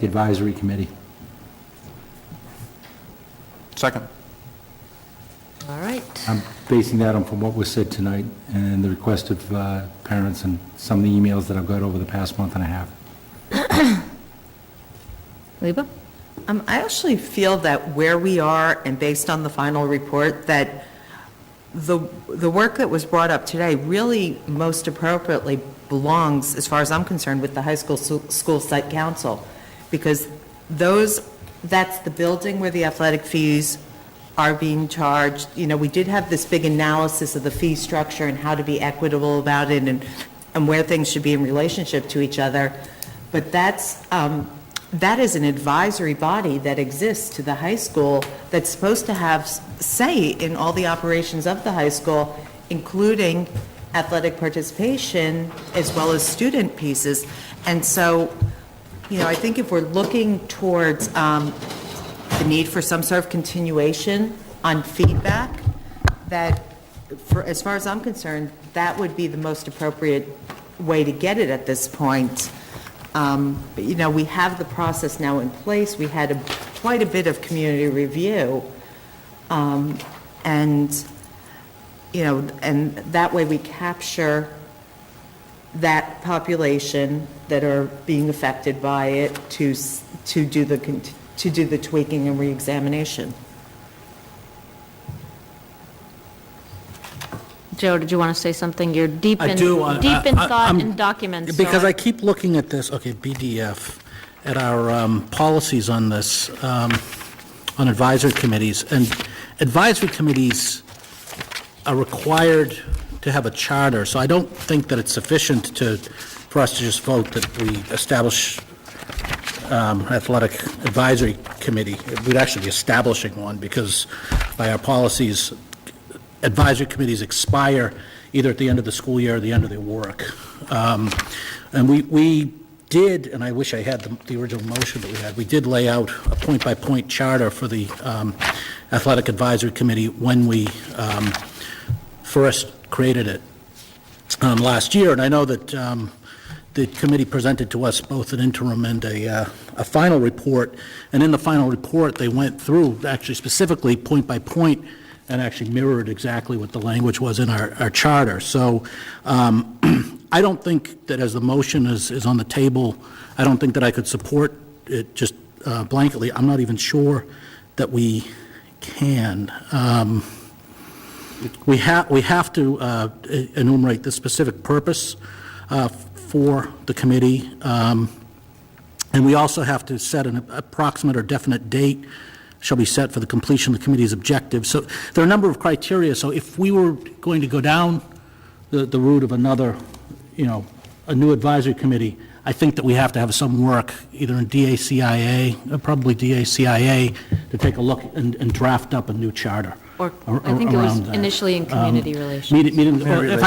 Advisory Committee. Second. All right. I'm basing that on from what was said tonight and the request of parents and some of the emails that I've got over the past month and a half. Liba? I actually feel that where we are, and based on the final report, that the work that was brought up today really most appropriately belongs, as far as I'm concerned, with the high school site council, because that's the building where the athletic fees are being charged. You know, we did have this big analysis of the fee structure and how to be equitable about it and where things should be in relationship to each other. But that is an advisory body that exists to the high school that's supposed to have say in all the operations of the high school, including athletic participation as well as student pieces. And so, you know, I think if we're looking towards the need for some sort of continuation on feedback, that, as far as I'm concerned, that would be the most appropriate way to get it at this point. But, you know, we have the process now in place. We had quite a bit of community review. And, you know, and that way we capture that population that are being affected by it to do the tweaking and reexamination. Joe, did you want to say something? You're deep in thought and documents. Because so I keep looking at this, okay, BDF, at our policies on this, on advisory committees. And advisory committees are required to have a charter, so I don't think that it's sufficient for us to just vote that we establish athletic advisory committee. We'd actually be establishing one, because by our policies, advisory committees expire either at the end of the school year or the end of their work. And we did, and I wish I had the original motion that we had, we did lay out a point-by-point charter for the athletic advisory committee when we first created it last year. And I know that the committee presented to us both an interim and a final report. And in the final report, they went through actually specifically point by point and actually mirrored exactly what the language was in our charter. So I don't think that, as the motion is on the table, I don't think that I could support it just blanketly. I'm not even sure that we can. We have to enumerate the specific purpose for the committee, and we also have to set an approximate or definite date shall be set for the completion of the committee's objectives. So there are a number of criteria. So if we were going to go down the route of another, you know, a new advisory committee, I think that we have to have some work, either in DACIA, probably DACIA, to take a look and draft up a new charter. Or I think it was initially in community relations. If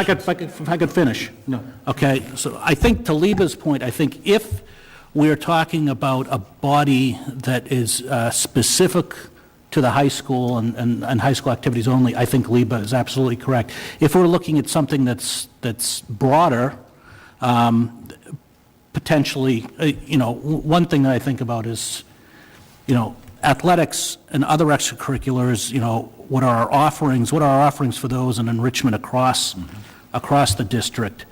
I could finish. No. Okay, so I think, to Liba's point, I think if we're talking about a body that is specific to the high school and high school activities only, I think Liba is absolutely correct. If we're looking at something that's broader, potentially, you know, one thing that I think about is, you know, athletics and other extracurriculars, you know, what are our offerings for those, and enrichment across the district,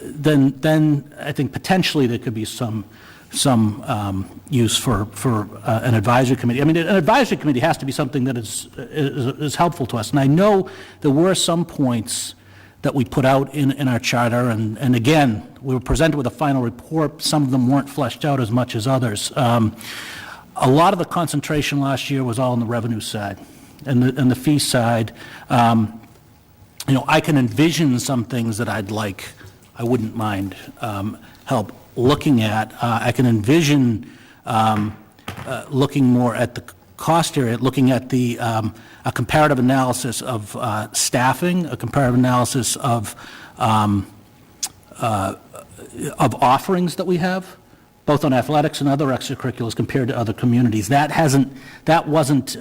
then I think potentially there could be some use for an advisory committee. I mean, an advisory committee has to be something that is helpful to us. And I know there were some points that we put out in our charter, and again, we were presented with a final report. Some of them weren't fleshed out as much as others. A lot of the concentration last year was all on the revenue side and the fee side. You know, I can envision some things that I wouldn't mind help looking at. I can envision looking more at the cost area, looking at a comparative analysis of staffing, a comparative analysis of offerings that we have, both on athletics and other extracurriculars compared to other communities. That wasn't,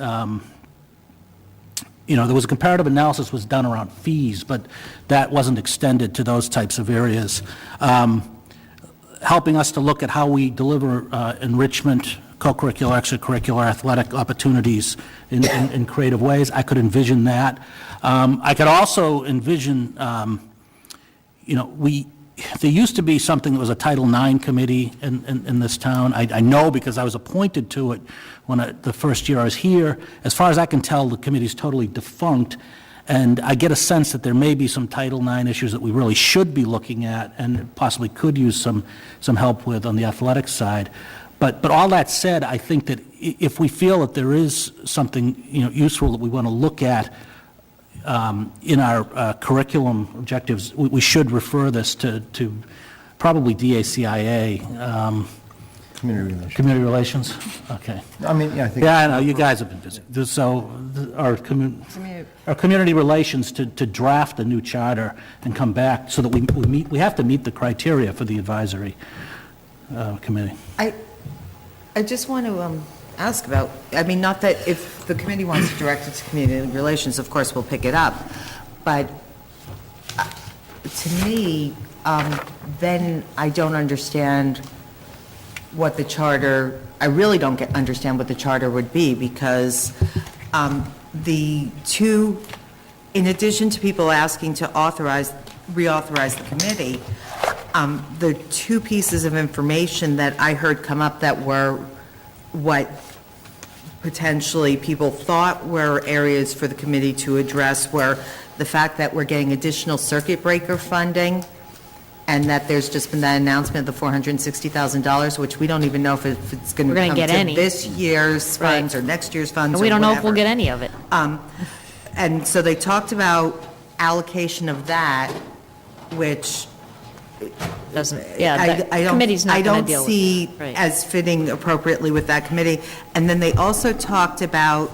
you know, there was a comparative analysis was done around fees, but that wasn't extended to those types of areas. helping us to look at how we deliver enrichment, co-curricular, extracurricular, athletic opportunities in creative ways. I could envision that. I could also envision, there used to be something that was a Title IX committee in this town. I know because I was appointed to it the first year I was here. As far as I can tell, the committee's totally defunct, and I get a sense that there may be some Title IX issues that we really should be looking at and possibly could use some help with on the athletic side. But all that said, I think that if we feel that there is something useful that we want to look at in our curriculum objectives, we should refer this to probably DACIA. Community relations. Community relations? Okay. I mean, yeah, I think. Yeah, I know, you guys have been busy. So our community relations to draft a new charter and come back so that we have to meet the criteria for the advisory committee. I just want to ask about, not that if the committee wants to direct it to community relations, of course, we'll pick it up, but to me, then I don't understand what the charter, I really don't understand what the charter would be, because in addition to people asking to reauthorize the committee, the two pieces of information that I heard come up that were what potentially people thought were areas for the committee to address were the fact that we're getting additional circuit breaker funding, and that there's just been that announcement of the $460,000, which we don't even know if it's going to come to this year's funds or next year's funds. And we don't know if we'll whatever. get any of it. And so they talked about allocation of that, which Committee's not going to deal with it. I don't see Right. as fitting appropriately with that committee. And then they also talked about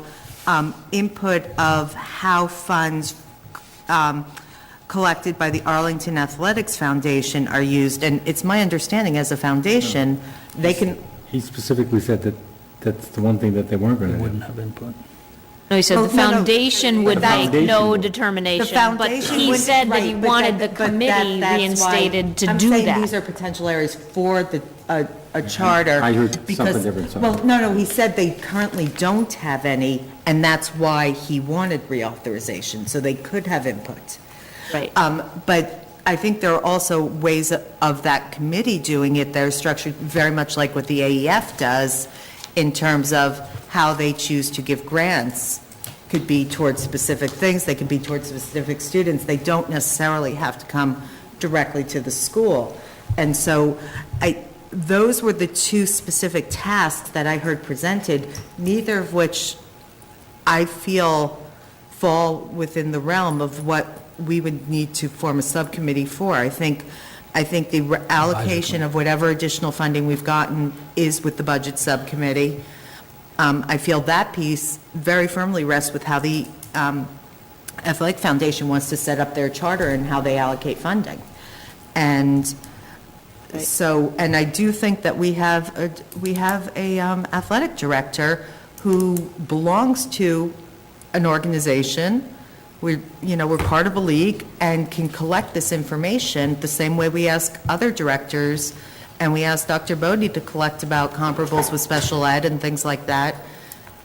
input of how funds collected by the Arlington Athletics Foundation are used. And it's my understanding as a foundation, they can, He specifically said that that's the one thing that they weren't going to do. Wouldn't have input. No, he said Oh, the no, no. foundation would The make foundation no would. determination, the but foundation he would- said that he right, but wanted the that- but committee that's why reinstated to I'm do saying these that. are potential areas for a charter. I heard because- something different, so- Well, no, he said they currently don't have any, and that's why he wanted reauthorization, so they could have input. Right. But I think there are also ways of that committee doing it that are structured very much like what the AEF does in terms of how they choose to give grants. Could be towards specific things, they could be towards specific students. They don't necessarily have to come directly to the school. And so those were the two specific tasks that I heard presented, neither of which I feel fall within the realm of what we would need to form a subcommittee for. I think the allocation of whatever additional funding we've gotten is with the budget subcommittee. I feel that piece very firmly rests with how the Athletic Foundation wants to set up their charter and how they allocate funding. And so, and I do think that we have a athletic director who belongs to an organization. We're part of a league and can collect this information the same way we ask other directors, and we asked Dr. Bodie to collect about comparables with special ed and things like that.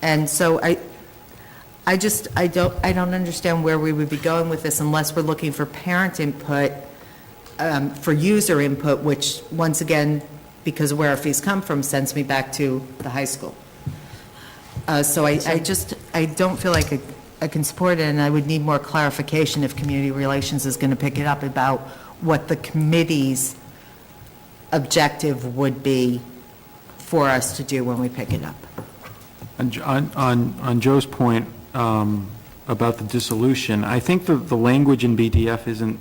And so I don't understand where we would be going with this unless we're looking for parent input, for user input, which, once again, because of where our fees come from, sends me back to the high school. So I don't feel like I can support it, and I would need more clarification if community relations is going to pick it up about what the committee's objective would be for us to do when we pick it up. On Joe's point about the dissolution, I think the language in BDF isn't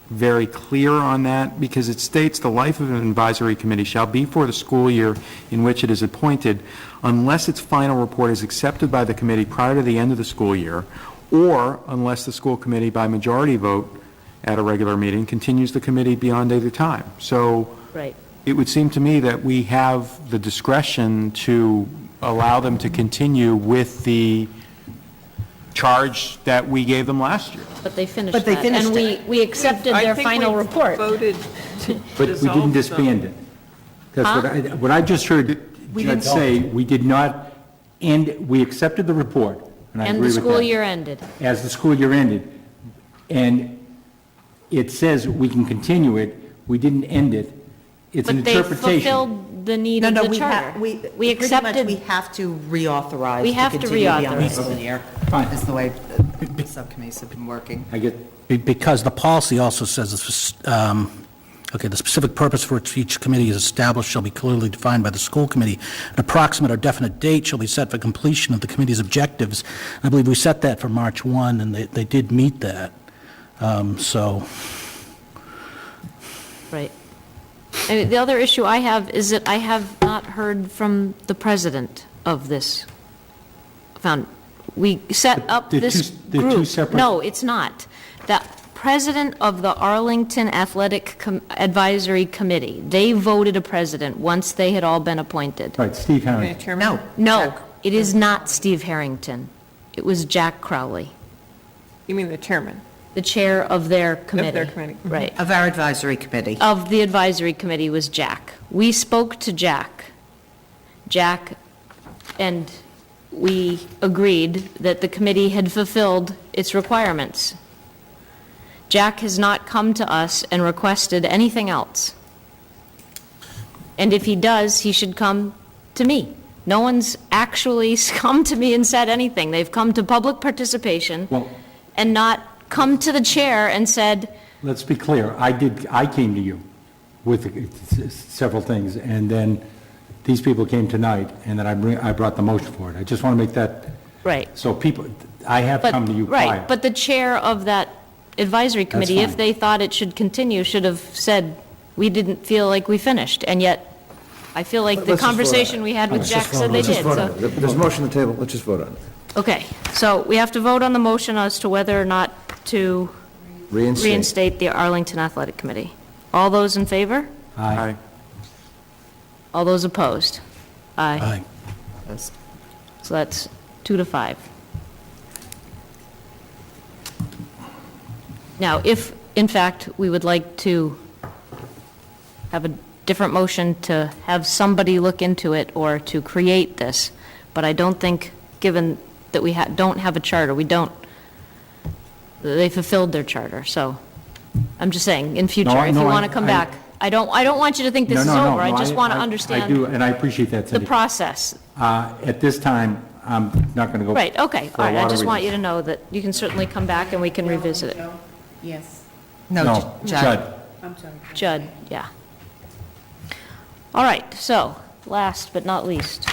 very clear on that, because it states the life of an advisory committee shall be for the school year in which it is appointed, unless its final report is accepted by the committee prior to the end of the school year, or unless the school committee by majority vote at a regular meeting continues the committee beyond either time. So Right. it would seem to me that we have the discretion to allow them to continue with the charge that we gave them last year. But they finished But they that. finished And it. we accepted their final report. Voted to But we didn't disband it. That's what I just heard Judge say, we did not end, we accepted the report, and I And agree the with school that. year ended. As the school year ended, and it says we can continue it, we didn't end it. It's an But they interpretation. fulfilled the need No, of no, the we charter. have, we, We pretty much accepted, we have to reauthorize. We have to continue beyond the reauthorize. school year. Fine. Is the way the subcommittees have been working. I get, Because the policy also says, okay, the specific purpose for which each committee is established shall be clearly defined by the school committee. An approximate or definite date shall be set for completion of the committee's objectives. I believe we set that for March 1, and they did meet that. So, right. I mean, the other issue I have is that I have not heard from the president of this we set up They're this they're group. two separate- No, it's not. The president of the Arlington Athletic Advisory Committee, they voted a president once they had all been appointed. right, Steve Harrington. Chairman? No. No, Jack. it is not Steve Harrington. It was Jack Crowley, You mean the chairman? the chair of their committee. their committee. Mhm. Right. Of our advisory committee. Of the advisory committee was Jack. We spoke to Jack. And we agreed that the committee had fulfilled its requirements. Jack has not come to us and requested anything else. And if he does, he should come to me. No one's actually come to me and said anything. They've come to public participation Well- and not come to the chair and said, Let's be clear, I came to you with several things, and then these people came tonight, and then I brought the motion for it. I just want to make that, right. so people, I have But, come to you prior. right, but the chair of that advisory committee, if fine. they thought it should continue, should have said, we didn't feel like we finished, and yet, I feel like the Let's just vote on conversation it. we had with Let's Jack just vote said on they it. Let's did, just vote on so. it. There's a motion on the table, let's just vote on it. Okay, so we have to vote on the motion as to whether or not to reinstate the Arlington Athletic Committee. All those in favor? Aye. All those opposed? Aye. aye. So that's 2-5. Now, if, in fact, we would like to have a different motion to have somebody look into it or to create this, but I don't think, given that we don't have a charter, they fulfilled their charter, so I'm just saying, in future, if you want to come back, I don't want you to think this is No, over, I just want to I do, understand and I appreciate that, the Cindy. process. At this time, I'm not going to go. Right, okay, for all a right, I lot of just want you reasons. to know that you can certainly come back and we can revisit it. Yes. No, No, Judd. I'm sorry. Judd, yeah. All right, so, last but not least,